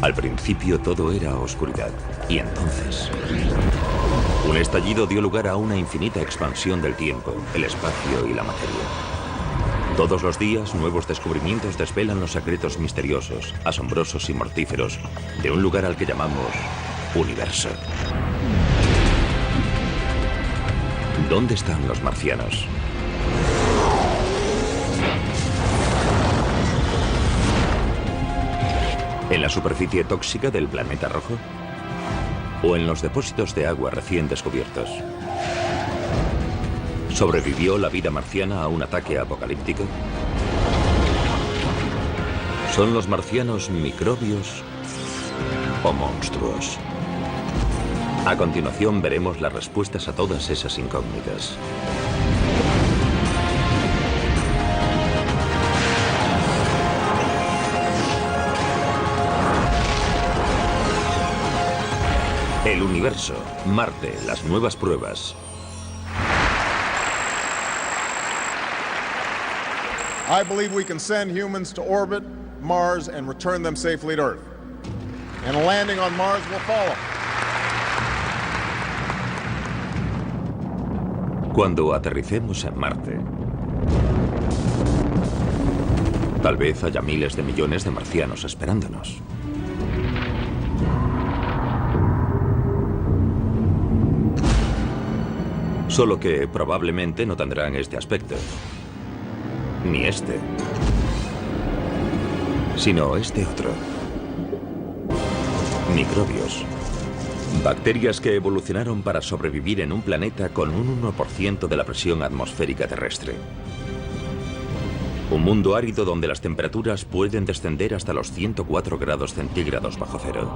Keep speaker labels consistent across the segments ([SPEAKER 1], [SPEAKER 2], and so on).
[SPEAKER 1] Al principio todo era oscuridad, y entonces un estallido dio lugar a una infinita expansión del tiempo, el espacio y la materia. Todos los días, nuevos descubrimientos desvelan los secretos misteriosos, asombrosos y mortíferos de un lugar al que llamamos universo. ¿Dónde están los marcianos? ¿En la superficie tóxica del planeta rojo? ¿O en los depósitos de agua recién descubiertos? ¿Sobrevivió la vida marciana a un ataque apocalíptico? ¿Son los marcianos microbios o monstruos? A continuación veremos las respuestas a todas esas incógnitas. El universo, Marte, las nuevas pruebas.
[SPEAKER 2] I believe we can send humans to orbit Mars and return them safely to Earth. And a landing on Mars will follow.
[SPEAKER 1] Cuando aterricemos en Marte, tal vez haya miles de millones de marcianos esperándonos. Solo que probablemente no tendrán este aspecto. Ni este. Sino este otro. Microbios. Bacterias que evolucionaron para sobrevivir en un planeta con un 1% de la presión atmosférica terrestre. Un mundo árido donde las temperaturas pueden descender hasta los 104 grados centígrados bajo cero.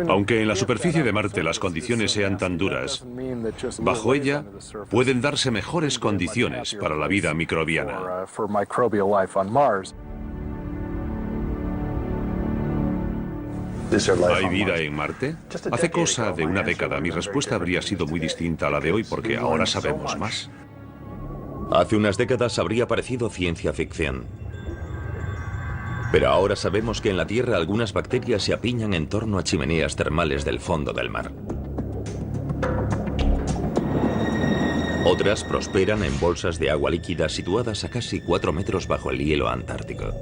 [SPEAKER 3] Aunque en la superficie de Marte las condiciones sean tan duras, bajo ella pueden darse mejores condiciones para la vida microbiana. ¿Hay vida en Marte? Hace cosa de una década mi respuesta habría sido muy distinta a la de hoy porque ahora sabemos más.
[SPEAKER 1] Hace unas décadas habría parecido ciencia ficción. Pero ahora sabemos que en la Tierra algunas bacterias se apiñan en torno a chimeneas termales del fondo del mar. Otras prosperan en bolsas de agua líquida situadas a casi 4 metros bajo el hielo antártico.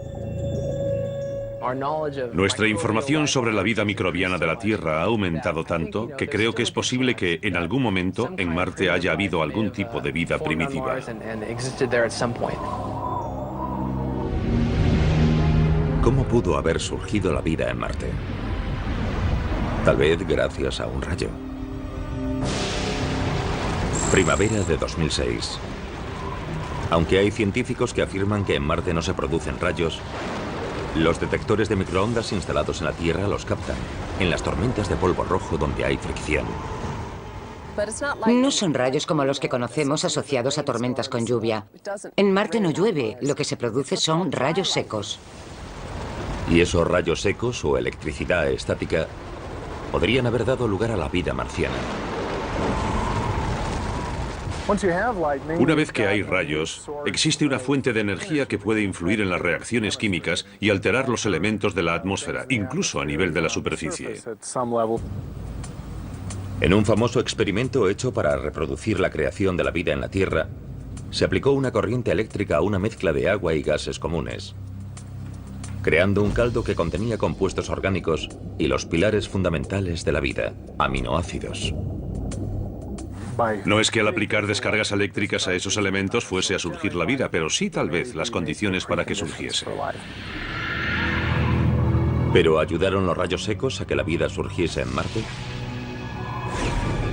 [SPEAKER 3] Nuestra información sobre la vida microbiana de la Tierra ha aumentado tanto que creo que es posible que en algún momento en Marte haya habido algún tipo de vida primitiva.
[SPEAKER 1] ¿Cómo pudo haber surgido la vida en Marte? Tal vez gracias a un rayo. Primavera de 2006. Aunque hay científicos que afirman que en Marte no se producen rayos, los detectores de microondas instalados en la Tierra los captan, en las tormentas de polvo rojo donde hay fricción.
[SPEAKER 4] No son rayos como los que conocemos asociados a tormentas con lluvia. En Marte no llueve, lo que se produce son rayos secos.
[SPEAKER 1] Y esos rayos secos o electricidad estática podrían haber dado lugar a la vida marciana.
[SPEAKER 3] Una vez que hay rayos, existe una fuente de energía que puede influir en las reacciones químicas y alterar los elementos de la atmósfera, incluso a nivel de la superficie.
[SPEAKER 1] En un famoso experimento hecho para reproducir la creación de la vida en la Tierra, se aplicó una corriente eléctrica a una mezcla de agua y gases comunes, creando un caldo que contenía compuestos orgánicos y los pilares fundamentales de la vida, aminoácidos.
[SPEAKER 3] No es que al aplicar descargas eléctricas a esos elementos fuese a surgir la vida, pero sí tal vez las condiciones para que surgiese.
[SPEAKER 1] ¿Pero ayudaron los rayos secos a que la vida surgiese en Marte?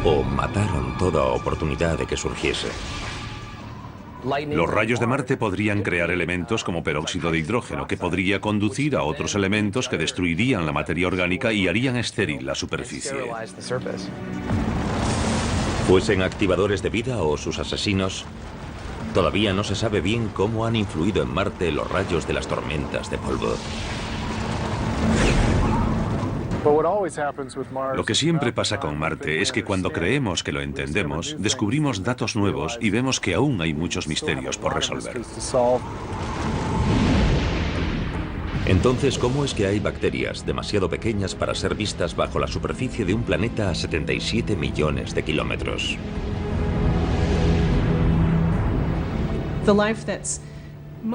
[SPEAKER 1] ¿O mataron toda oportunidad de que surgiese?
[SPEAKER 3] Los rayos de Marte podrían crear elementos como peróxido de hidrógeno, que podría conducir a otros elementos que destruirían la materia orgánica y harían estéril la superficie.
[SPEAKER 1] Fuesen activadores de vida o sus asesinos, todavía no se sabe bien cómo han influido en Marte los rayos de las tormentas de polvo.
[SPEAKER 3] Lo que siempre pasa con Marte es que cuando creemos que lo entendemos, descubrimos datos nuevos y vemos que aún hay muchos misterios por resolver.
[SPEAKER 1] Entonces, ¿cómo es que hay bacterias demasiado pequeñas para ser vistas bajo la superficie de un planeta a 77 millones de kilómetros?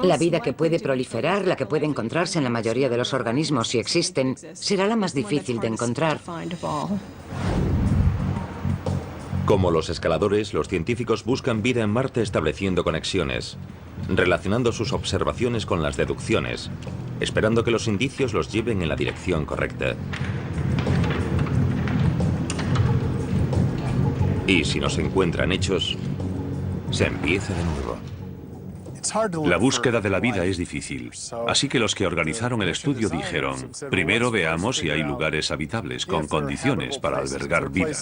[SPEAKER 4] La vida que puede proliferar, la que puede encontrarse en la mayoría de los organismos si existen, será la más difícil de encontrar.
[SPEAKER 1] Como los escaladores, los científicos buscan vida en Marte estableciendo conexiones, relacionando sus observaciones con las deducciones, esperando que los indicios los lleven en la dirección correcta. Y si no se encuentran hechos, se empieza de nuevo.
[SPEAKER 3] La búsqueda de la vida es difícil, así que los que organizaron el estudio dijeron, primero veamos si hay lugares habitables con condiciones para albergar vida.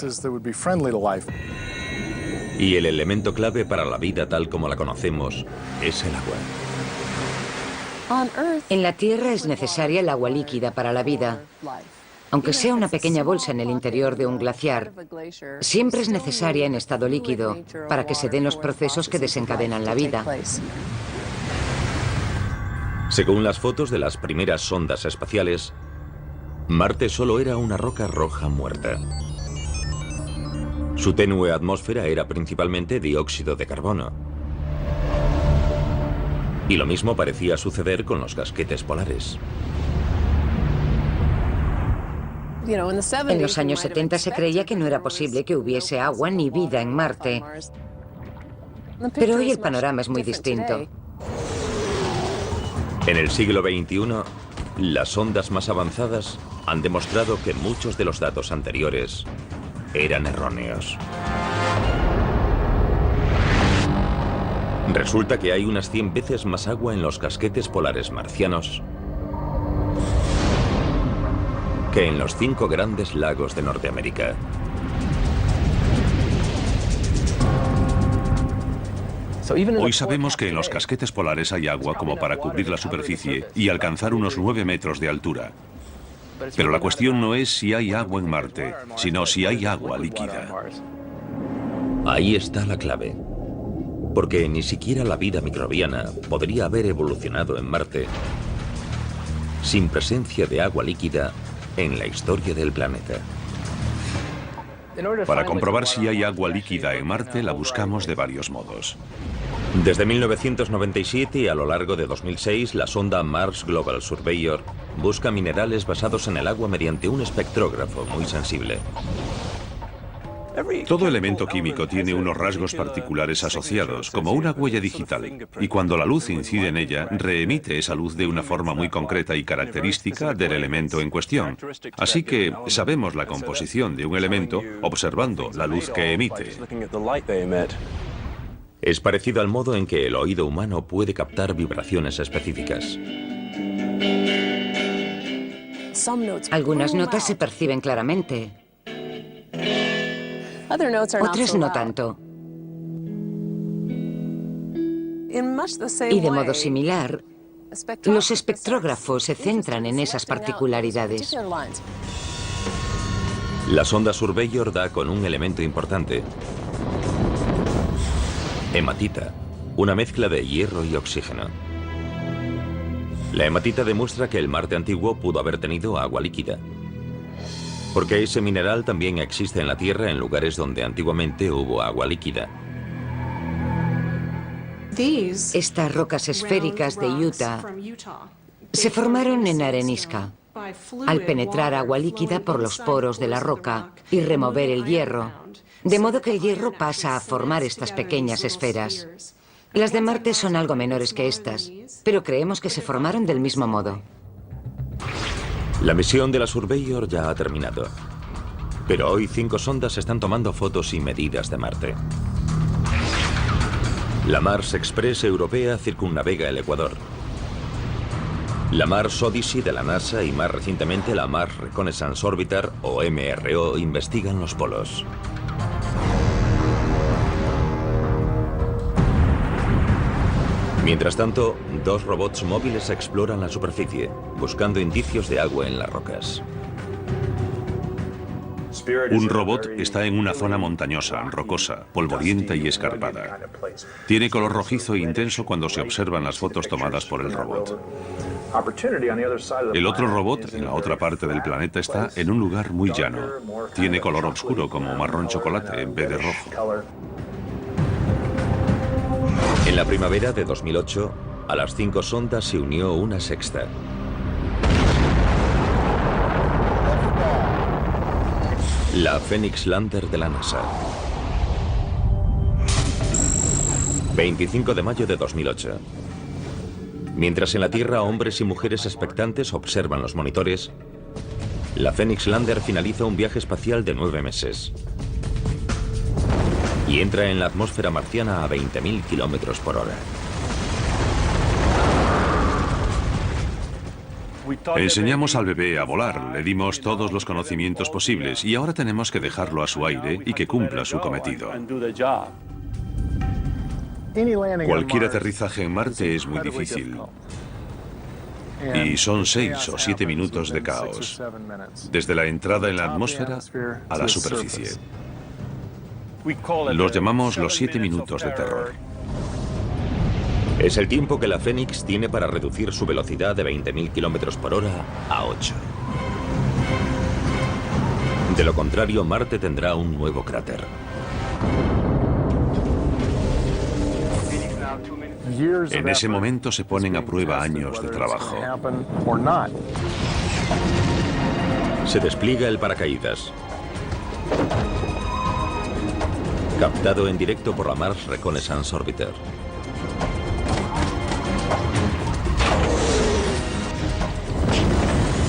[SPEAKER 1] Y el elemento clave para la vida tal como la conocemos es el agua.
[SPEAKER 4] En la Tierra es necesaria el agua líquida para la vida. Aunque sea una pequeña bolsa en el interior de un glaciar, siempre es necesaria en estado líquido para que se den los procesos que desencadenan la vida.
[SPEAKER 1] Según las fotos de las primeras sondas espaciales, Marte solo era una roca roja muerta. Su tenue atmósfera era principalmente dióxido de carbono. Y lo mismo parecía suceder con los casquetes polares.
[SPEAKER 4] En los años 70 se creía que no era posible que hubiese agua ni vida en Marte. Pero hoy el panorama es muy distinto.
[SPEAKER 1] En el siglo XXI, las sondas más avanzadas han demostrado que muchos de los datos anteriores eran erróneos. Resulta que hay unas 100 veces más agua en los casquetes polares marcianos que en los 5 grandes lagos de Norteamérica.
[SPEAKER 3] Hoy sabemos que en los casquetes polares hay agua como para cubrir la superficie y alcanzar unos 9 metros de altura. Pero la cuestión no es si hay agua en Marte, sino si hay agua líquida.
[SPEAKER 1] Ahí está la clave. Porque ni siquiera la vida microbiana podría haber evolucionado en Marte sin presencia de agua líquida en la historia del planeta.
[SPEAKER 3] Para comprobar si hay agua líquida en Marte, la buscamos de varios modos.
[SPEAKER 1] Desde 1997 y a lo largo de 2006, la sonda Mars Global Surveyor busca minerales basados en el agua mediante un espectrógrafo muy sensible.
[SPEAKER 3] Todo elemento químico tiene unos rasgos particulares asociados, como una huella digital, y cuando la luz incide en ella, reemite esa luz de una forma muy concreta y característica del elemento en cuestión. Así que sabemos la composición de un elemento observando la luz que emite.
[SPEAKER 1] Es parecido al modo en que el oído humano puede captar vibraciones específicas.
[SPEAKER 4] Algunas notas se perciben claramente. Otras no tanto. Y de modo similar, los espectrógrafos se centran en esas particularidades.
[SPEAKER 1] La sonda Surveyor da con un elemento importante: hematita, una mezcla de hierro y oxígeno. La hematita demuestra que el Marte antiguo pudo haber tenido agua líquida, porque ese mineral también existe en la Tierra en lugares donde antiguamente hubo agua líquida.
[SPEAKER 4] Estas rocas esféricas de Utah se formaron en arenisca, al penetrar agua líquida por los poros de la roca y remover el hierro, de modo que el hierro pasa a formar estas pequeñas esferas. Las de Marte son algo menores que estas, pero creemos que se formaron del mismo modo.
[SPEAKER 1] La misión de la Surveyor ya ha terminado, pero hoy 5 sondas están tomando fotos y medidas de Marte. La Mars Express europea circunnavega el Ecuador. La Mars Odyssey de la NASA y más recientemente la Mars Reconnaissance Orbiter, o MRO, investigan los polos. Mientras tanto, 2 robots móviles exploran la superficie, buscando indicios de agua en las rocas.
[SPEAKER 3] Un robot está en una zona montañosa, rocosa, polvorienta y escarpada. Tiene color rojizo e intenso cuando se observan las fotos tomadas por el robot. El otro robot, en la otra parte del planeta, está en un lugar muy llano. Tiene color oscuro como marrón chocolate en vez de rojo.
[SPEAKER 1] En la primavera de 2008, a las 5 sondas se unió una sexta. La Phoenix Lander de la NASA. 25 de mayo de 2008. Mientras en la Tierra hombres y mujeres expectantes observan los monitores, la Phoenix Lander finaliza un viaje espacial de 9 meses y entra en la atmósfera marciana a 20.000 kilómetros por hora.
[SPEAKER 3] Enseñamos al bebé a volar, le dimos todos los conocimientos posibles y ahora tenemos que dejarlo a su aire y que cumpla su cometido. Cualquier aterrizaje en Marte es muy difícil. Y son 6 o 7 minutos de caos, desde la entrada en la atmósfera a la superficie. Los llamamos los 7 minutos de terror.
[SPEAKER 1] Es el tiempo que la Phoenix tiene para reducir su velocidad de 20.000 kilómetros por hora a 8. De lo contrario, Marte tendrá un nuevo cráter.
[SPEAKER 3] En ese momento se ponen a prueba años de trabajo.
[SPEAKER 1] Se despliega el paracaídas. Captado en directo por la Mars Reconnaissance Orbiter.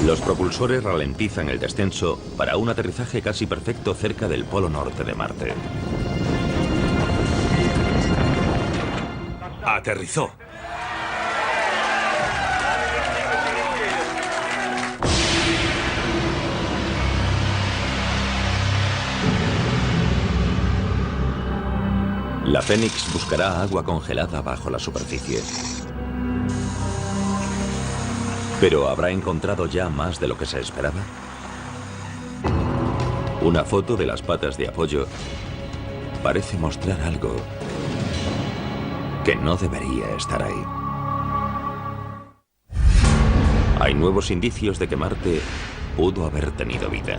[SPEAKER 1] Los propulsores ralentizan el descenso para un aterrizaje casi perfecto cerca del polo norte de Marte.
[SPEAKER 3] Aterrizó.
[SPEAKER 1] La Phoenix buscará agua congelada bajo la superficie. ¿Pero habrá encontrado ya más de lo que se esperaba? Una foto de las patas de apoyo parece mostrar algo que no debería estar ahí. Hay nuevos indicios de que Marte pudo haber tenido vida.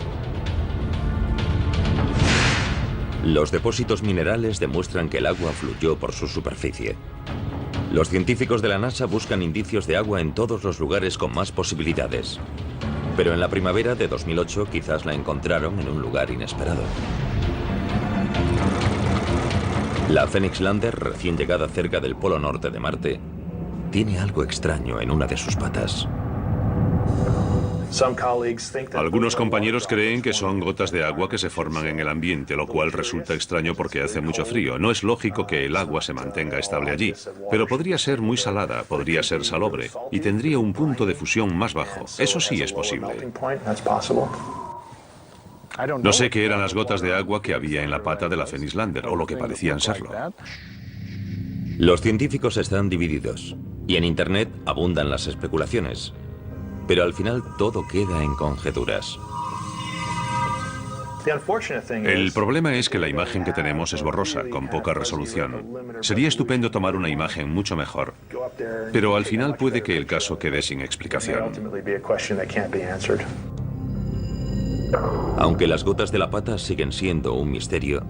[SPEAKER 1] Los depósitos minerales demuestran que el agua fluyó por su superficie. Los científicos de la NASA buscan indicios de agua en todos los lugares con más posibilidades. Pero en la primavera de 2008 quizás la encontraron en un lugar inesperado. La Phoenix Lander, recién llegada cerca del polo norte de Marte, tiene algo extraño en una de sus patas.
[SPEAKER 3] Algunos compañeros creen que son gotas de agua que se forman en el ambiente, lo cual resulta extraño porque hace mucho frío. No es lógico que el agua se mantenga estable allí, pero podría ser muy salada, podría ser salobre y tendría un punto de fusión más bajo. Eso sí es posible. No sé qué eran las gotas de agua que había en la pata de la Phoenix Lander, o lo que parecían serlo.
[SPEAKER 1] Los científicos están divididos y en Internet abundan las especulaciones. Pero al final todo queda en conjeturas.
[SPEAKER 3] El problema es que la imagen que tenemos es borrosa, con poca resolución. Sería estupendo tomar una imagen mucho mejor, pero al final puede que el caso quede sin explicación.
[SPEAKER 1] Aunque las gotas de la pata siguen siendo un misterio,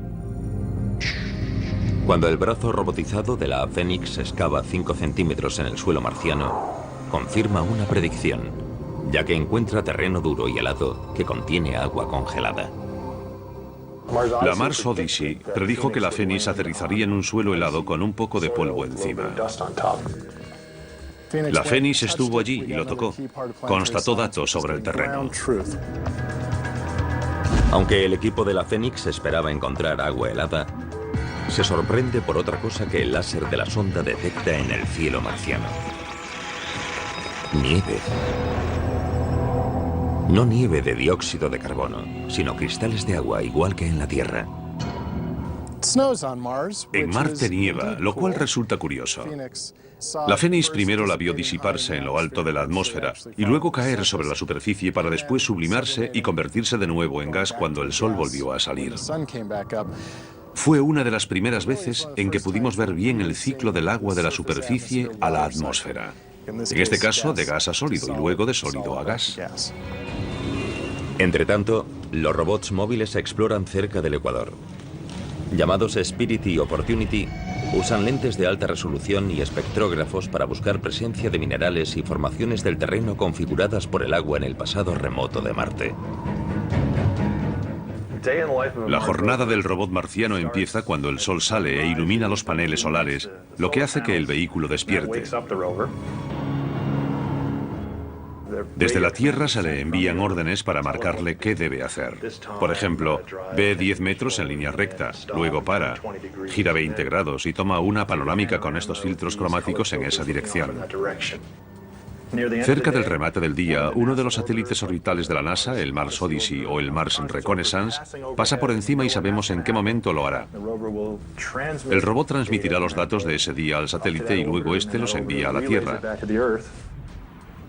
[SPEAKER 1] cuando el brazo robotizado de la Phoenix excava 5 centímetros en el suelo marciano, confirma una predicción, ya que encuentra terreno duro y helado que contiene agua congelada.
[SPEAKER 3] La Mars Odyssey predijo que la Phoenix aterrizaría en un suelo helado con un poco de polvo encima. La Phoenix estuvo allí y lo tocó. Constató datos sobre el terreno.
[SPEAKER 1] Aunque el equipo de la Phoenix esperaba encontrar agua helada, se sorprende por otra cosa que el láser de la sonda detecta en el cielo marciano. Nieve. No nieve de dióxido de carbono, sino cristales de agua igual que en la Tierra.
[SPEAKER 3] En Marte nieva, lo cual resulta curioso. La Fénix primero la vio disiparse en lo alto de la atmósfera y luego caer sobre la superficie para después sublimarse y convertirse de nuevo en gas cuando el sol volvió a salir. Fue una de las primeras veces en que pudimos ver bien el ciclo del agua de la superficie a la atmósfera. En este caso, de gas a sólido y luego de sólido a gas.
[SPEAKER 1] Entretanto, los robots móviles exploran cerca del ecuador. Llamados Spirit y Opportunity, usan lentes de alta resolución y espectrógrafos para buscar presencia de minerales y formaciones del terreno configuradas por el agua en el pasado remoto de Marte.
[SPEAKER 3] La jornada del robot marciano empieza cuando el sol sale e ilumina los paneles solares, lo que hace que el vehículo despierte. Desde la Tierra se le envían órdenes para marcarle qué debe hacer. Por ejemplo, ve 10 metros en línea recta, luego para, gira 20 grados y toma una panorámica con estos filtros cromáticos en esa dirección. Cerca del remate del día, uno de los satélites orbitales de la NASA, el Mars Odyssey o el Mars Reconnaissance, pasa por encima y sabemos en qué momento lo hará. El robot transmitirá los datos de ese día al satélite y luego este los envía a la Tierra.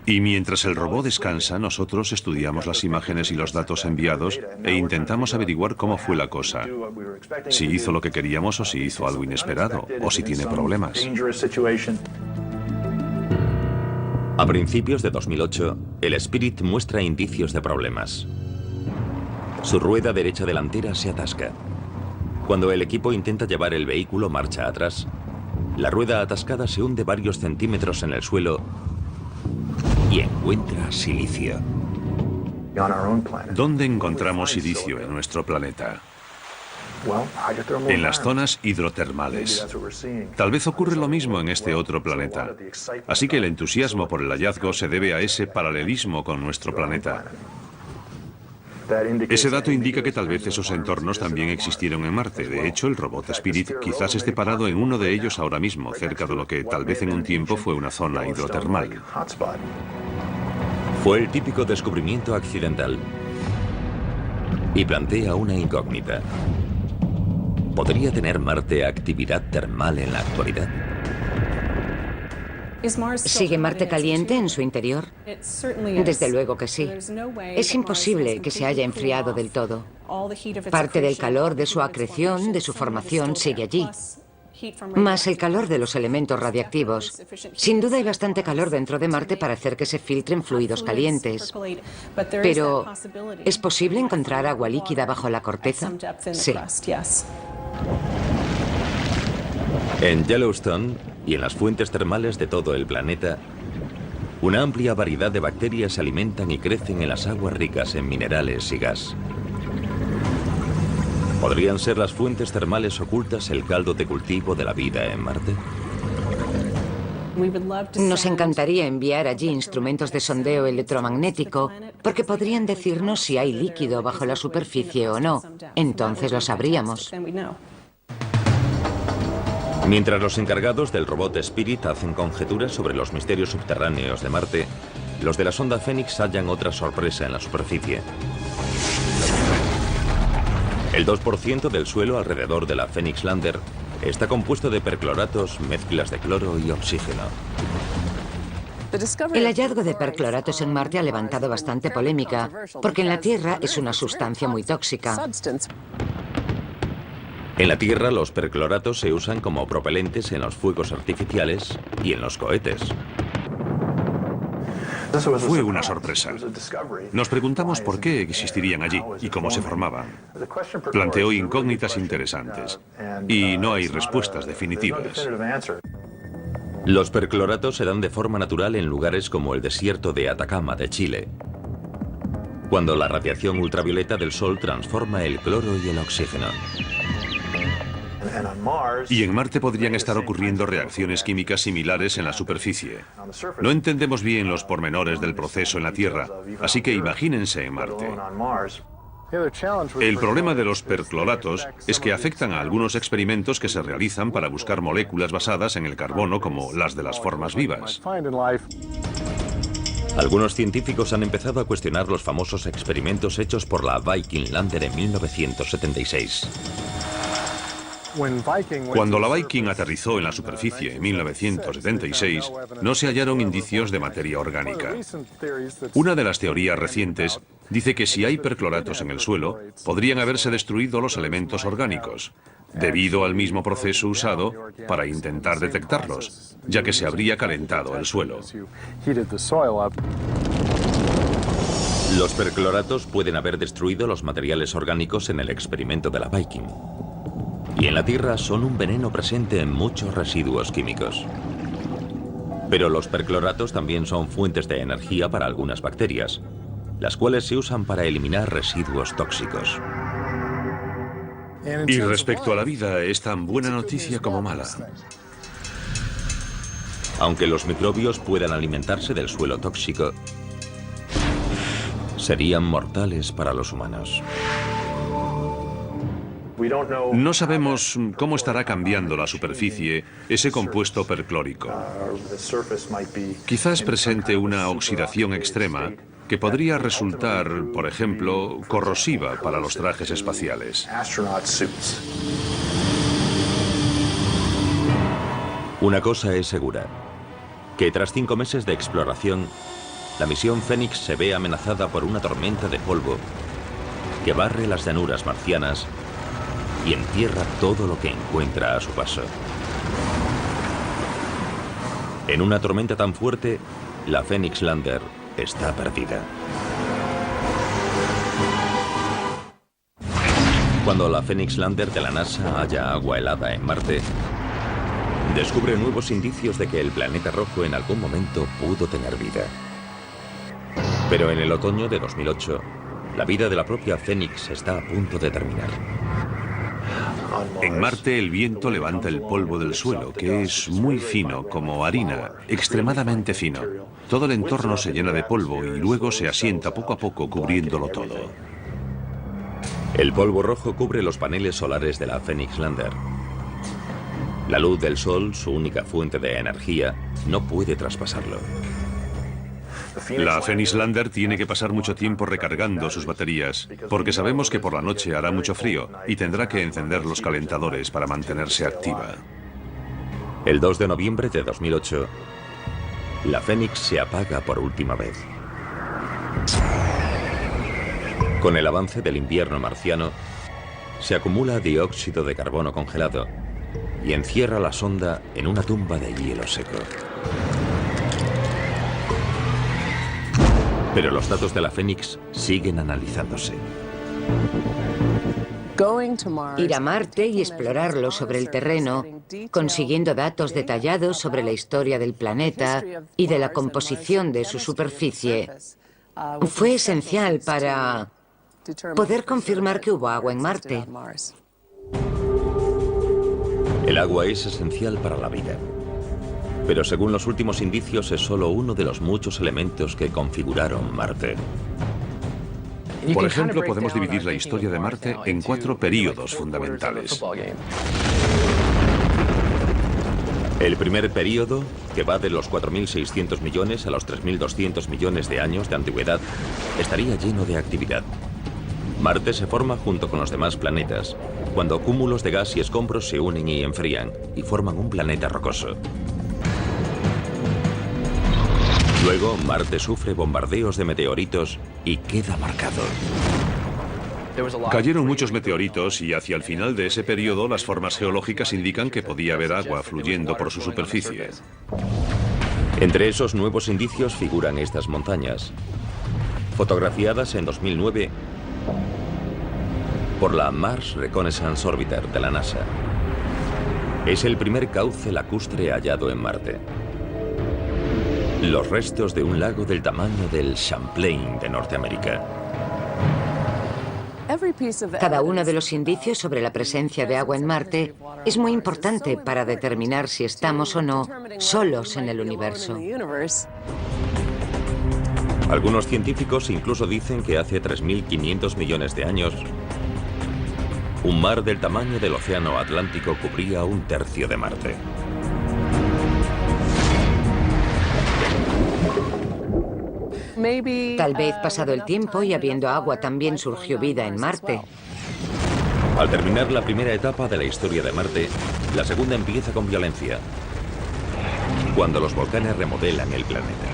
[SPEAKER 3] Y mientras el robot descansa, nosotros estudiamos las imágenes y los datos enviados e intentamos averiguar cómo fue la cosa. Si hizo lo que queríamos o si hizo algo inesperado, o si tiene problemas.
[SPEAKER 1] A principios de 2008, el Spirit muestra indicios de problemas. Su rueda derecha delantera se atasca. Cuando el equipo intenta llevar el vehículo marcha atrás, la rueda atascada se hunde varios centímetros en el suelo y encuentra silicio.
[SPEAKER 3] ¿Dónde encontramos silicio en nuestro planeta? En las zonas hidrotermales. Tal vez ocurre lo mismo en este otro planeta. Así que el entusiasmo por el hallazgo se debe a ese paralelismo con nuestro planeta. Ese dato indica que tal vez esos entornos también existieron en Marte. De hecho, el robot Spirit quizás esté parado en uno de ellos ahora mismo, cerca de lo que tal vez en un tiempo fue una zona hidrotermal.
[SPEAKER 1] Fue el típico descubrimiento accidental. Y plantea una incógnita. ¿Podría tener Marte actividad termal en la actualidad?
[SPEAKER 4] ¿Sigue Marte caliente en su interior? Desde luego que sí. Es imposible que se haya enfriado del todo. Parte del calor de su acreción, de su formación, sigue allí. Más el calor de los elementos radiactivos. Sin duda hay bastante calor dentro de Marte para hacer que se filtren fluidos calientes. Pero, ¿es posible encontrar agua líquida bajo la corteza? Sí.
[SPEAKER 1] En Yellowstone y en las fuentes termales de todo el planeta, una amplia variedad de bacterias se alimentan y crecen en las aguas ricas en minerales y gas. ¿Podrían ser las fuentes termales ocultas el caldo de cultivo de la vida en Marte?
[SPEAKER 4] Nos encantaría enviar allí instrumentos de sondeo electromagnético porque podrían decirnos si hay líquido bajo la superficie o no. Entonces lo sabríamos.
[SPEAKER 1] Mientras los encargados del robot Spirit hacen conjeturas sobre los misterios subterráneos de Marte, los de la sonda Fénix hallan otra sorpresa en la superficie. El 2% del suelo alrededor de la Phoenix Lander está compuesto de percloratos, mezclas de cloro y oxígeno.
[SPEAKER 4] El hallazgo de percloratos en Marte ha levantado bastante polémica, porque en la Tierra es una sustancia muy tóxica.
[SPEAKER 1] En la Tierra, los percloratos se usan como propelentes en los fuegos artificiales y en los cohetes.
[SPEAKER 3] Fue una sorpresa. Nos preguntamos por qué existirían allí y cómo se formaban. Planteó incógnitas interesantes y no hay respuestas definitivas.
[SPEAKER 1] Los percloratos se dan de forma natural en lugares como el desierto de Atacama de Chile, cuando la radiación ultravioleta del Sol transforma el cloro y el oxígeno.
[SPEAKER 3] Y en Marte podrían estar ocurriendo reacciones químicas similares en la superficie. No entendemos bien los pormenores del proceso en la Tierra, así que imagínense en Marte. El problema de los percloratos es que afectan a algunos experimentos que se realizan para buscar moléculas basadas en el carbono como las de las formas vivas.
[SPEAKER 1] Algunos científicos han empezado a cuestionar los famosos experimentos hechos por la Viking Lander en 1976.
[SPEAKER 3] Cuando la Viking aterrizó en la superficie en 1976, no se hallaron indicios de materia orgánica. Una de las teorías recientes dice que si hay percloratos en el suelo, podrían haberse destruido los elementos orgánicos, debido al mismo proceso usado para intentar detectarlos, ya que se habría calentado el suelo.
[SPEAKER 1] Los percloratos pueden haber destruido los materiales orgánicos en el experimento de la Viking. Y en la Tierra son un veneno presente en muchos residuos químicos. Pero los percloratos también son fuentes de energía para algunas bacterias, las cuales se usan para eliminar residuos tóxicos.
[SPEAKER 3] Y respecto a la vida, es tan buena noticia como mala.
[SPEAKER 1] Aunque los microbios puedan alimentarse del suelo tóxico, serían mortales para los humanos.
[SPEAKER 3] No sabemos cómo estará cambiando la superficie ese compuesto perclórico. Quizás presente una oxidación extrema que podría resultar, por ejemplo, corrosiva para los trajes espaciales.
[SPEAKER 1] Una cosa es segura, que tras 5 meses de exploración, la misión Fénix se ve amenazada por una tormenta de polvo que barre las llanuras marcianas y entierra todo lo que encuentra a su paso. En una tormenta tan fuerte, la Phoenix Lander está perdida. Cuando la Phoenix Lander de la NASA halla agua helada en Marte, descubre nuevos indicios de que el planeta rojo en algún momento pudo tener vida. Pero en el otoño de 2008, la vida de la propia Phoenix está a punto de terminar.
[SPEAKER 3] En Marte el viento levanta el polvo del suelo, que es muy fino, como harina, extremadamente fino. Todo el entorno se llena de polvo y luego se asienta poco a poco cubriéndolo todo.
[SPEAKER 1] El polvo rojo cubre los paneles solares de la Phoenix Lander. La luz del sol, su única fuente de energía, no puede traspasarlo.
[SPEAKER 3] La Phoenix Lander tiene que pasar mucho tiempo recargando sus baterías, porque sabemos que por la noche hará mucho frío y tendrá que encender los calentadores para mantenerse activa.
[SPEAKER 1] El 2 de noviembre de 2008, la Phoenix se apaga por última vez. Con el avance del invierno marciano, se acumula dióxido de carbono congelado y encierra la sonda en una tumba de hielo seco. Pero los datos de la Phoenix siguen analizándose.
[SPEAKER 4] Ir a Marte y explorarlo sobre el terreno, consiguiendo datos detallados sobre la historia del planeta y de la composición de su superficie, fue esencial para poder confirmar que hubo agua en Marte.
[SPEAKER 1] El agua es esencial para la vida. Pero según los últimos indicios es solo uno de los muchos elementos que configuraron Marte.
[SPEAKER 3] Por ejemplo, podemos dividir la historia de Marte en 4 períodos fundamentales.
[SPEAKER 1] El primer período, que va de los 4.600 millones a los 3.200 millones de años de antigüedad, estaría lleno de actividad. Marte se forma junto con los demás planetas, cuando cúmulos de gas y escombros se unen y enfrían, y forman un planeta rocoso. Luego, Marte sufre bombardeos de meteoritos y queda marcado.
[SPEAKER 3] Cayeron muchos meteoritos y hacia el final de ese periodo las formas geológicas indican que podía haber agua fluyendo por su superficie.
[SPEAKER 1] Entre esos nuevos indicios figuran estas montañas, fotografiadas en 2009 por la Mars Reconnaissance Orbiter de la NASA. Es el primer cauce lacustre hallado en Marte. Los restos de un lago del tamaño del Champlain de Norteamérica.
[SPEAKER 4] Cada uno de los indicios sobre la presencia de agua en Marte es muy importante para determinar si estamos o no solos en el universo.
[SPEAKER 1] Algunos científicos incluso dicen que hace 3.500 millones de años, un mar del tamaño del océano Atlántico cubría 1/3 de Marte.
[SPEAKER 4] Tal vez pasado el tiempo y habiendo agua también surgió vida en Marte.
[SPEAKER 1] Al terminar la primera etapa de la historia de Marte, la segunda empieza con violencia, cuando los volcanes remodelan el planeta.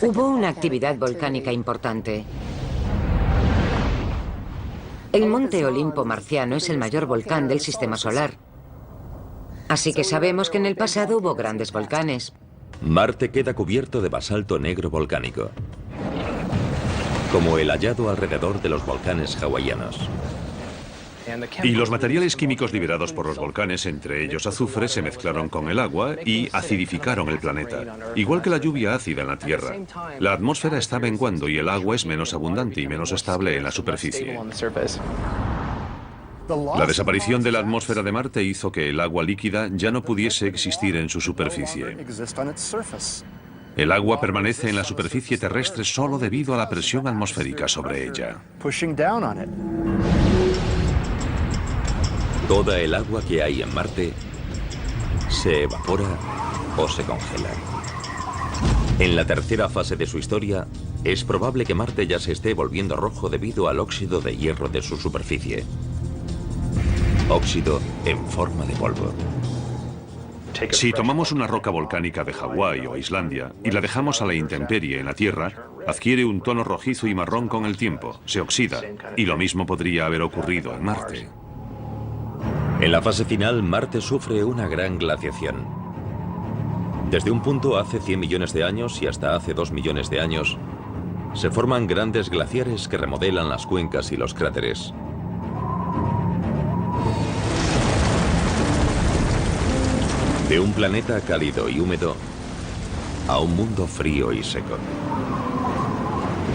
[SPEAKER 4] Hubo una actividad volcánica importante. El Monte Olimpo marciano es el mayor volcán del sistema solar. Así que sabemos que en el pasado hubo grandes volcanes.
[SPEAKER 1] Marte queda cubierto de basalto negro volcánico, como el hallado alrededor de los volcanes hawaianos.
[SPEAKER 3] Y los materiales químicos liberados por los volcanes, entre ellos azufre, se mezclaron con el agua y acidificaron el planeta, igual que la lluvia ácida en la Tierra. La atmósfera está menguando y el agua es menos abundante y menos estable en la superficie. La desaparición de la atmósfera de Marte hizo que el agua líquida ya no pudiese existir en su superficie. El agua permanece en la superficie terrestre solo debido a la presión atmosférica sobre ella. Toda el agua que hay en Marte se evapora o se congela. En la tercera fase de su historia, es probable que Marte ya se esté volviendo rojo debido al óxido de hierro de su superficie. Óxido en forma de polvo. Si tomamos una roca volcánica de Hawái o Islandia y la dejamos a la intemperie en la Tierra, adquiere un tono rojizo y marrón con el tiempo, se oxida, y lo mismo podría haber ocurrido en Marte.
[SPEAKER 1] En la fase final, Marte sufre una gran glaciación. Desde un punto hace 100 millones de años y hasta hace 2 millones de años, se forman grandes glaciares que remodelan las cuencas y los cráteres. De un planeta cálido y húmedo a un mundo frío y seco.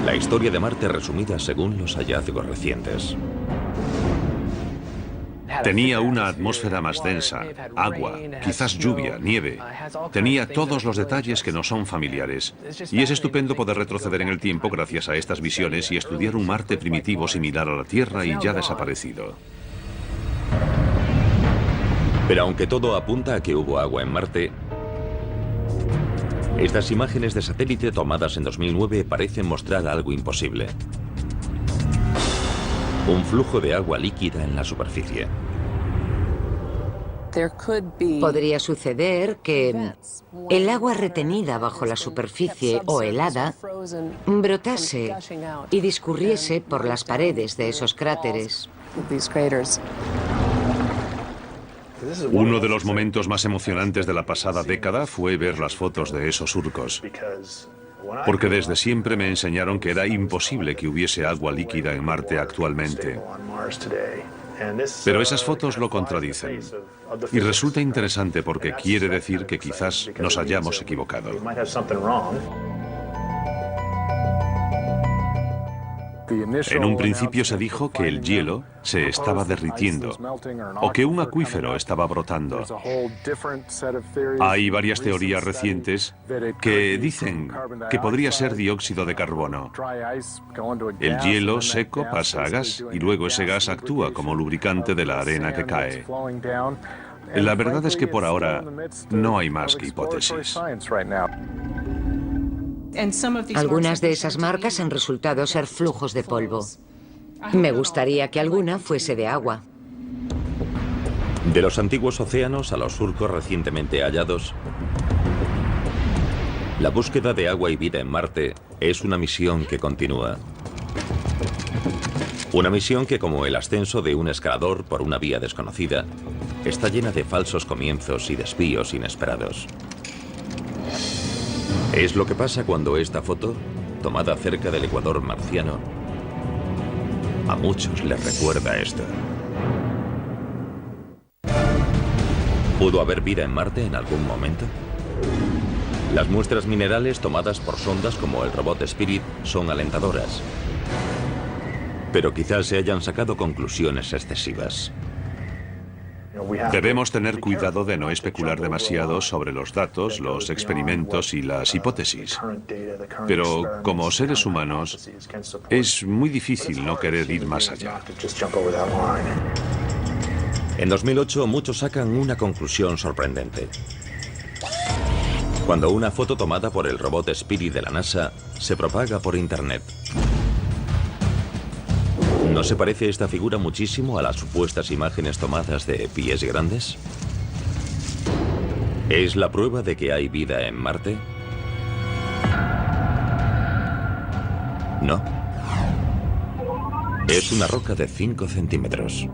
[SPEAKER 1] La historia de Marte resumida según los hallazgos recientes.
[SPEAKER 3] Tenía una atmósfera más densa, agua, quizás lluvia, nieve. Tenía todos los detalles que nos son familiares. Y es estupendo poder retroceder en el tiempo gracias a estas visiones y estudiar un Marte primitivo similar a la Tierra y ya desaparecido.
[SPEAKER 1] Pero aunque todo apunta a que hubo agua en Marte, estas imágenes de satélite tomadas en 2009 parecen mostrar algo imposible. Un flujo de agua líquida en la superficie.
[SPEAKER 4] Podría suceder que el agua retenida bajo la superficie o helada brotase y discurriese por las paredes de esos cráteres.
[SPEAKER 3] Uno de los momentos más emocionantes de la pasada década fue ver las fotos de esos surcos. Porque desde siempre me enseñaron que era imposible que hubiese agua líquida en Marte actualmente. Pero esas fotos lo contradicen. Y resulta interesante porque quiere decir que quizás nos hayamos equivocado. En un principio se dijo que el hielo se estaba derritiendo o que un acuífero estaba brotando. Hay varias teorías recientes que dicen que podría ser dióxido de carbono. El hielo seco pasa a gas y luego ese gas actúa como lubricante de la arena que cae. La verdad es que por ahora no hay más que hipótesis.
[SPEAKER 4] Algunas de esas marcas han resultado ser flujos de polvo. Me gustaría que alguna fuese de agua.
[SPEAKER 1] De los antiguos océanos a los surcos recientemente hallados, la búsqueda de agua y vida en Marte es una misión que continúa. Una misión que, como el ascenso de un escalador por una vía desconocida, está llena de falsos comienzos y desvíos inesperados. Es lo que pasa cuando esta foto, tomada cerca del ecuador marciano, a muchos les recuerda esto. ¿Pudo haber vida en Marte en algún momento? Las muestras minerales tomadas por sondas como el robot Spirit son alentadoras. Pero quizás se hayan sacado conclusiones excesivas.
[SPEAKER 3] Debemos tener cuidado de no especular demasiado sobre los datos, los experimentos y las hipótesis. Pero como seres humanos, es muy difícil no querer ir más allá.
[SPEAKER 1] En 2008 muchos sacan una conclusión sorprendente. Cuando una foto tomada por el robot Spirit de la NASA se propaga por Internet. ¿No se parece esta figura muchísimo a las supuestas imágenes tomadas de pies grandes? ¿Es la prueba de que hay vida en Marte? No. Es una roca de 5 centímetros.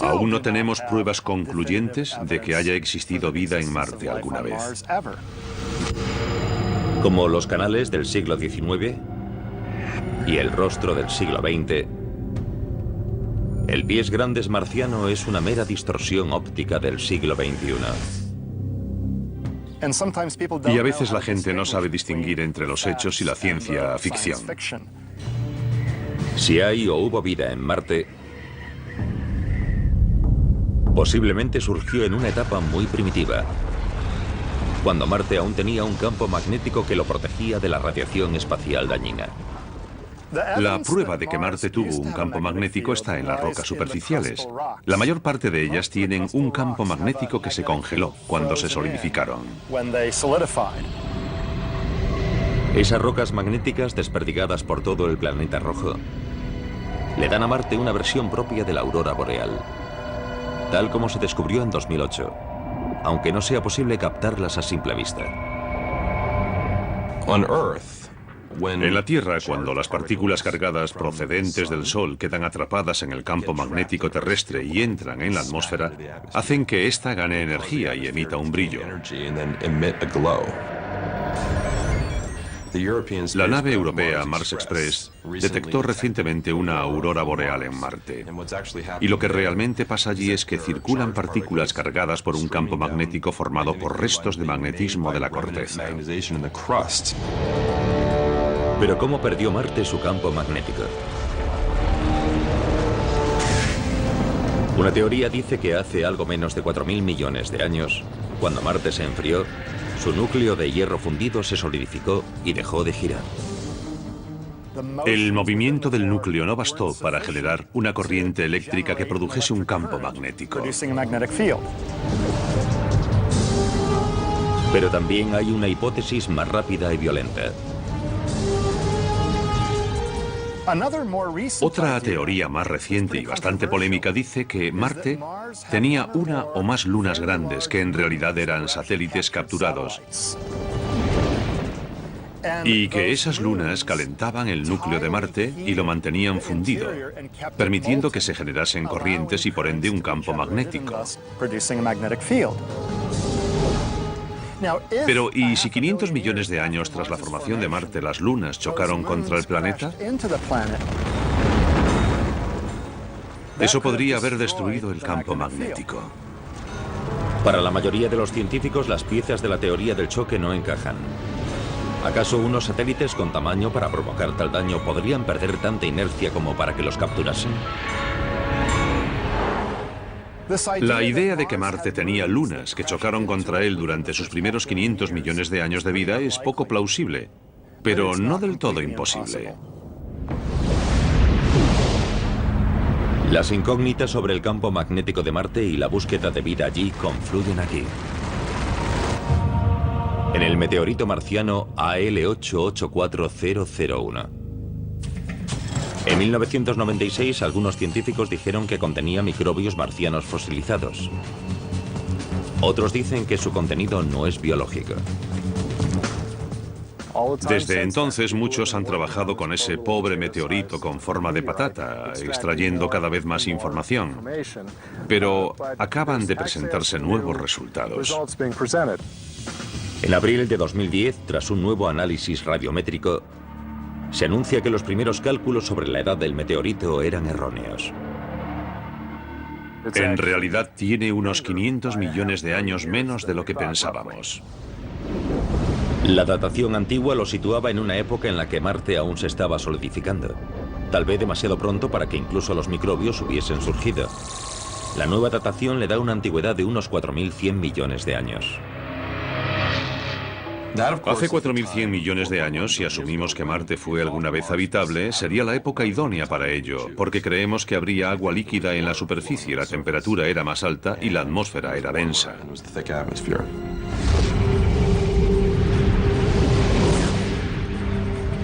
[SPEAKER 3] Aún no tenemos pruebas concluyentes de que haya existido vida en Marte alguna vez.
[SPEAKER 1] Como los canales del siglo XIX y el rostro del siglo XX, el pies grandes marciano es una mera distorsión óptica del siglo XXI.
[SPEAKER 3] Y a veces la gente no sabe distinguir entre los hechos y la ciencia ficción.
[SPEAKER 1] Si hay o hubo vida en Marte, posiblemente surgió en una etapa muy primitiva, cuando Marte aún tenía un campo magnético que lo protegía de la radiación espacial dañina.
[SPEAKER 3] La prueba de que Marte tuvo un campo magnético está en las rocas superficiales. La mayor parte de ellas tienen un campo magnético que se congeló cuando se solidificaron.
[SPEAKER 1] Esas rocas magnéticas desperdigadas por todo el planeta rojo le dan a Marte una versión propia de la aurora boreal, tal como se descubrió en 2008, aunque no sea posible captarlas a simple vista.
[SPEAKER 3] En la Tierra, cuando las partículas cargadas procedentes del Sol quedan atrapadas en el campo magnético terrestre y entran en la atmósfera, hacen que ésta gane energía y emita un brillo. La nave europea Mars Express detectó recientemente una aurora boreal en Marte. Y lo que realmente pasa allí es que circulan partículas cargadas por un campo magnético formado por restos de magnetismo de la corteza.
[SPEAKER 1] Pero ¿cómo perdió Marte su campo magnético? Una teoría dice que hace algo menos de 4.000 millones de años, cuando Marte se enfrió, su núcleo de hierro fundido se solidificó y dejó de girar.
[SPEAKER 3] El movimiento del núcleo no bastó para generar una corriente eléctrica que produjese un campo magnético.
[SPEAKER 1] Pero también hay una hipótesis más rápida y violenta.
[SPEAKER 3] Otra teoría más reciente y bastante polémica dice que Marte tenía una o más lunas grandes que en realidad eran satélites capturados y que esas lunas calentaban el núcleo de Marte y lo mantenían fundido, permitiendo que se generasen corrientes y por ende un campo magnético. Pero, ¿y si 500 millones de años tras la formación de Marte las lunas chocaron contra el planeta? Eso podría haber destruido el campo magnético.
[SPEAKER 1] Para la mayoría de los científicos, las piezas de la teoría del choque no encajan. ¿Acaso unos satélites con tamaño para provocar tal daño podrían perder tanta inercia como para que los capturasen?
[SPEAKER 3] La idea de que Marte tenía lunas que chocaron contra él durante sus primeros 500 millones de años de vida es poco plausible, pero no del todo imposible.
[SPEAKER 1] Las incógnitas sobre el campo magnético de Marte y la búsqueda de vida allí confluyen aquí. En el meteorito marciano AL884001. En 1996, algunos científicos dijeron que contenía microbios marcianos fosilizados. Otros dicen que su contenido no es biológico.
[SPEAKER 3] Desde entonces, muchos han trabajado con ese pobre meteorito con forma de patata, extrayendo cada vez más información. Pero acaban de presentarse nuevos resultados.
[SPEAKER 1] En abril de 2010, tras un nuevo análisis radiométrico, se anuncia que los primeros cálculos sobre la edad del meteorito eran erróneos.
[SPEAKER 3] En realidad tiene unos 500 millones de años menos de lo que pensábamos.
[SPEAKER 1] La datación antigua lo situaba en una época en la que Marte aún se estaba solidificando. Tal vez demasiado pronto para que incluso los microbios hubiesen surgido. La nueva datación le da una antigüedad de unos 4.100 millones de años.
[SPEAKER 3] Hace 4.100 millones de años, si asumimos que Marte fue alguna vez habitable, sería la época idónea para ello, porque creemos que habría agua líquida en la superficie, la temperatura era más alta y la atmósfera era densa.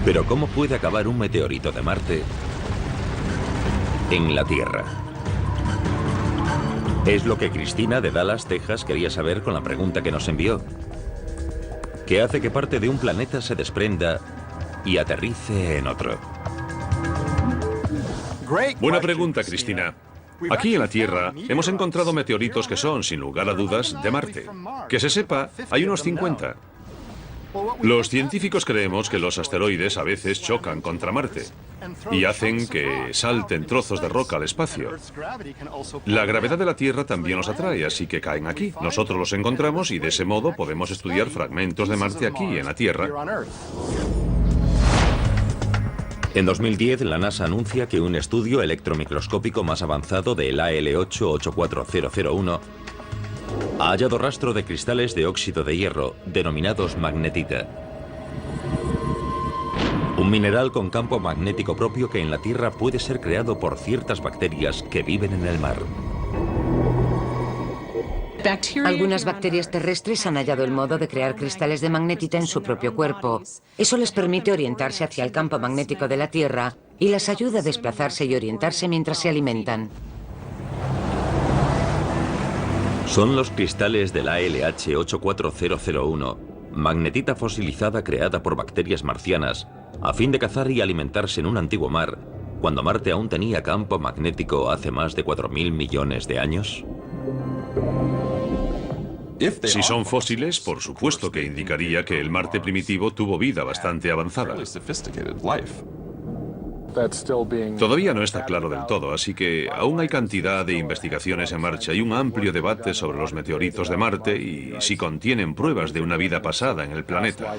[SPEAKER 1] Pero ¿cómo puede acabar un meteorito de Marte en la Tierra. Es lo que Cristina de Dallas, Texas, quería saber con la pregunta que nos envió. ¿Qué hace que parte de un planeta se desprenda y aterrice en otro?
[SPEAKER 3] Buena pregunta, Cristina. Aquí en la Tierra hemos encontrado meteoritos que son, sin lugar a dudas, de Marte. Que se sepa, hay unos 50. Los científicos creemos que los asteroides a veces chocan contra Marte y hacen que salten trozos de roca al espacio. La gravedad de la Tierra también los atrae, así que caen aquí. Nosotros los encontramos y de ese modo podemos estudiar fragmentos de Marte aquí en la Tierra.
[SPEAKER 1] En 2010, la NASA anuncia que un estudio electromicroscópico más avanzado del AL8-84001 ha hallado rastro de cristales de óxido de hierro, denominados magnetita. Un mineral con campo magnético propio que en la Tierra puede ser creado por ciertas bacterias que viven en el mar.
[SPEAKER 4] Algunas bacterias terrestres han hallado el modo de crear cristales de magnetita en su propio cuerpo. Eso les permite orientarse hacia el campo magnético de la Tierra y les ayuda a desplazarse y orientarse mientras se alimentan.
[SPEAKER 1] Son los cristales del ALH84001, magnetita fosilizada creada por bacterias marcianas, a fin de cazar y alimentarse en un antiguo mar, cuando Marte aún tenía campo magnético hace más de 4.000 millones de años.
[SPEAKER 3] Si son fósiles, por supuesto que indicaría que el Marte primitivo tuvo vida bastante avanzada. Todavía no está claro del todo, así que aún hay cantidad de investigaciones en marcha y un amplio debate sobre los meteoritos de Marte y si contienen pruebas de una vida pasada en el planeta.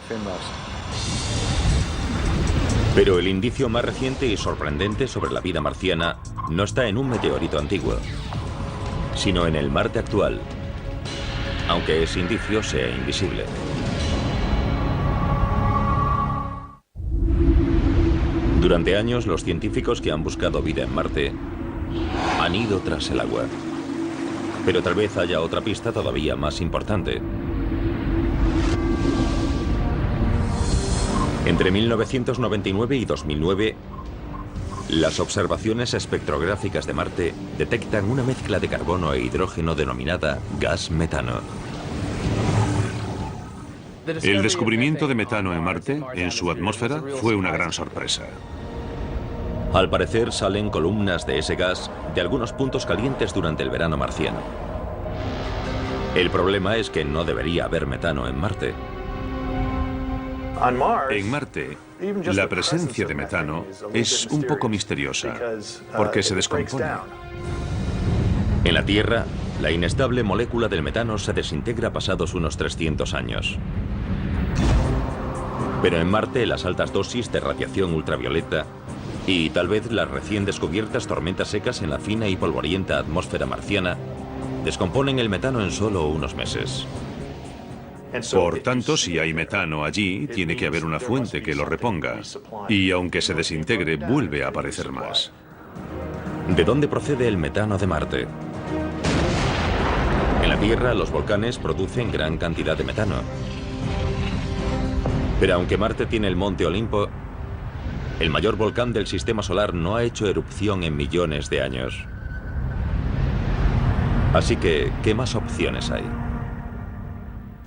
[SPEAKER 1] Pero el indicio más reciente y sorprendente sobre la vida marciana no está en un meteorito antiguo, sino en el Marte actual, aunque ese indicio sea invisible. Durante años, los científicos que han buscado vida en Marte han ido tras el agua. Pero tal vez haya otra pista todavía más importante. Entre 1999 y 2009, las observaciones espectrográficas de Marte detectan una mezcla de carbono e hidrógeno denominada gas metano.
[SPEAKER 3] El descubrimiento de metano en Marte, en su atmósfera, fue una gran sorpresa.
[SPEAKER 1] Al parecer salen columnas de ese gas de algunos puntos calientes durante el verano marciano. El problema es que no debería haber metano en Marte.
[SPEAKER 3] En Marte, la presencia de metano es un poco misteriosa, porque se descompone.
[SPEAKER 1] En la Tierra, la inestable molécula del metano se desintegra pasados unos 300 años. Pero en Marte, las altas dosis de radiación ultravioleta y tal vez las recién descubiertas tormentas secas en la fina y polvorienta atmósfera marciana descomponen el metano en solo unos meses.
[SPEAKER 3] Por tanto, si hay metano allí, tiene que haber una fuente que lo reponga. Y aunque se desintegre, vuelve a aparecer más.
[SPEAKER 1] ¿De dónde procede el metano de Marte? En la Tierra, los volcanes producen gran cantidad de metano. Pero aunque Marte tiene el Monte Olimpo, el mayor volcán del sistema solar no ha hecho erupción en millones de años. Así que, ¿qué más opciones hay?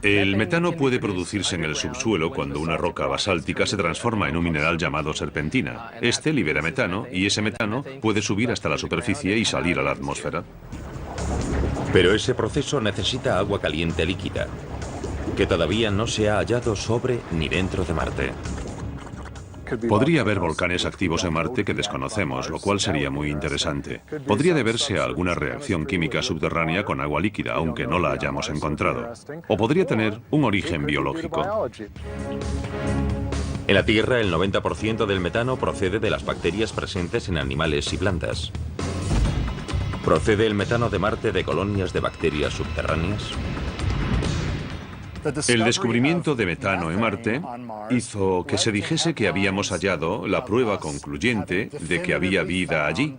[SPEAKER 3] El metano puede producirse en el subsuelo cuando una roca basáltica se transforma en un mineral llamado serpentina. Este libera metano y ese metano puede subir hasta la superficie y salir a la atmósfera.
[SPEAKER 1] Pero ese proceso necesita agua caliente líquida, que todavía no se ha hallado sobre ni dentro de Marte.
[SPEAKER 3] Podría haber volcanes activos en Marte que desconocemos, lo cual sería muy interesante. Podría deberse a alguna reacción química subterránea con agua líquida, aunque no la hayamos encontrado. O podría tener un origen biológico.
[SPEAKER 1] En la Tierra, el 90% del metano procede de las bacterias presentes en animales y plantas. ¿Procede el metano de Marte de colonias de bacterias subterráneas?
[SPEAKER 3] El descubrimiento de metano en Marte hizo que se dijese que habíamos hallado la prueba concluyente de que había vida allí.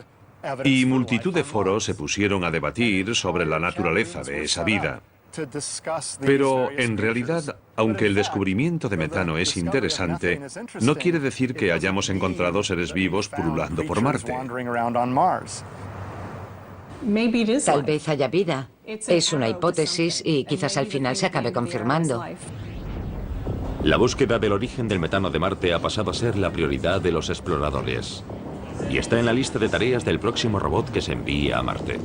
[SPEAKER 3] Y multitud de foros se pusieron a debatir sobre la naturaleza de esa vida. Pero, en realidad, aunque el descubrimiento de metano es interesante, no quiere decir que hayamos encontrado seres vivos pululando por Marte.
[SPEAKER 4] Tal vez haya vida. Es una hipótesis y quizás al final se acabe confirmando.
[SPEAKER 1] La búsqueda del origen del metano de Marte ha pasado a ser la prioridad de los exploradores. Y está en la lista de tareas del próximo robot que se envía a Marte.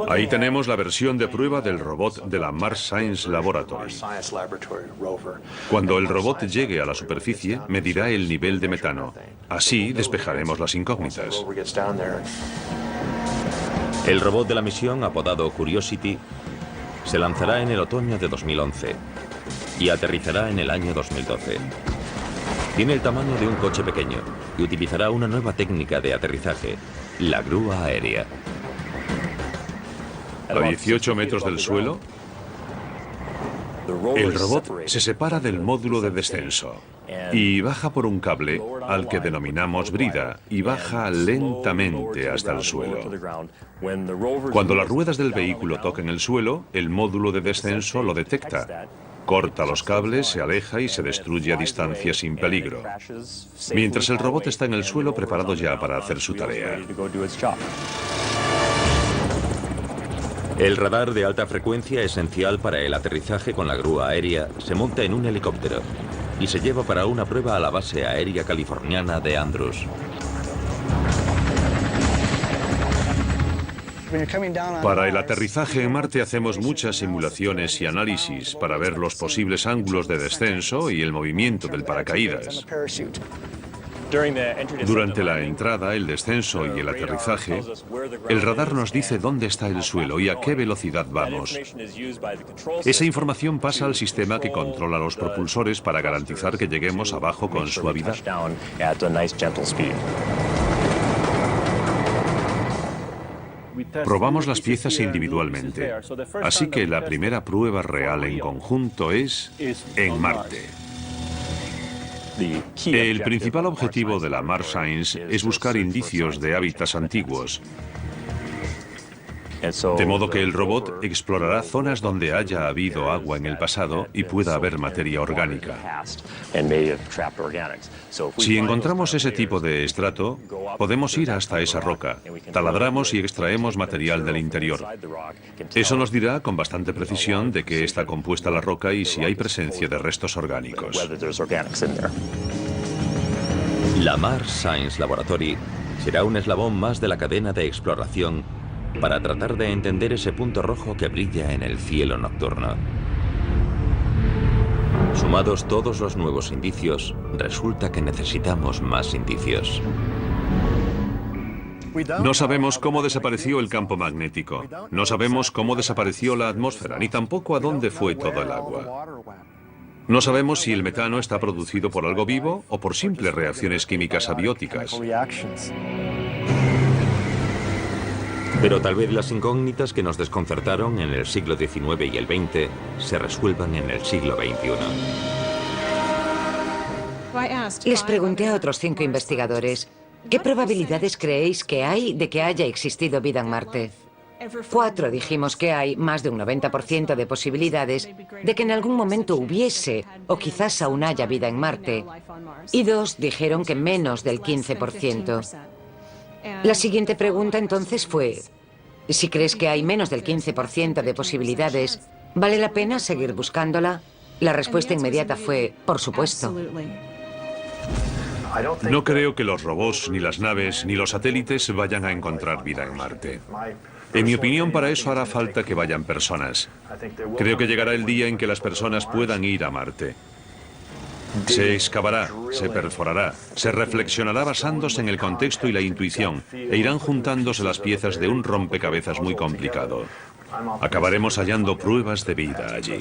[SPEAKER 3] Ahí tenemos la versión de prueba del robot de la Mars Science Laboratory. Cuando el robot llegue a la superficie, medirá el nivel de metano. Así despejaremos las incógnitas.
[SPEAKER 1] El robot de la misión, apodado Curiosity, se lanzará en el otoño de 2011 y aterrizará en el año 2012. Tiene el tamaño de un coche pequeño y utilizará una nueva técnica de aterrizaje, la grúa aérea.
[SPEAKER 3] A 18 metros del suelo, el robot se separa del módulo de descenso y baja por un cable al que denominamos brida y baja lentamente hasta el suelo. Cuando las ruedas del vehículo toquen el suelo, el módulo de descenso lo detecta. Corta los cables, se aleja y se destruye a distancia sin peligro. Mientras el robot está en el suelo preparado ya para hacer su tarea.
[SPEAKER 1] El radar de alta frecuencia, esencial para el aterrizaje con la grúa aérea, se monta en un helicóptero y se lleva para una prueba a la base aérea californiana de Andrews.
[SPEAKER 3] Para el aterrizaje en Marte hacemos muchas simulaciones y análisis para ver los posibles ángulos de descenso y el movimiento del paracaídas. Durante la entrada, el descenso y el aterrizaje, el radar nos dice dónde está el suelo y a qué velocidad vamos. Esa información pasa al sistema que controla los propulsores para garantizar que lleguemos abajo con suavidad. Probamos las piezas individualmente, así que la primera prueba real en conjunto es en Marte. El principal objetivo de la Mars Science es buscar indicios de hábitats antiguos, de modo que el robot explorará zonas donde haya habido agua en el pasado y pueda haber materia orgánica. Si encontramos ese tipo de estrato, podemos ir hasta esa roca, taladramos y extraemos material del interior. Eso nos dirá con bastante precisión de qué está compuesta la roca y si hay presencia de restos orgánicos.
[SPEAKER 1] La Mars Science Laboratory será un eslabón más de la cadena de exploración para tratar de entender ese punto rojo que brilla en el cielo nocturno. Sumados todos los nuevos indicios, resulta que necesitamos más indicios.
[SPEAKER 3] No sabemos cómo desapareció el campo magnético, no sabemos cómo desapareció la atmósfera, ni tampoco a dónde fue todo el agua. No sabemos si el metano está producido por algo vivo o por simples reacciones químicas abióticas.
[SPEAKER 1] Pero tal vez las incógnitas que nos desconcertaron en el siglo XIX y el XX se resuelvan en el siglo XXI.
[SPEAKER 4] Les pregunté a otros 5 investigadores, ¿qué probabilidades creéis que hay de que haya existido vida en Marte? 4 dijimos que hay más de un 90% de posibilidades de que en algún momento hubiese o quizás aún haya vida en Marte. Y 2 dijeron que menos del 15%. La siguiente pregunta entonces fue, si crees que hay menos del 15% de posibilidades, ¿vale la pena seguir buscándola? La respuesta inmediata fue, por supuesto.
[SPEAKER 3] No creo que los robots, ni las naves, ni los satélites vayan a encontrar vida en Marte. En mi opinión, para eso hará falta que vayan personas. Creo que llegará el día en que las personas puedan ir a Marte. Se excavará, se perforará, se reflexionará basándose en el contexto y la intuición, e irán juntándose las piezas de un rompecabezas muy complicado. Acabaremos hallando pruebas de vida allí.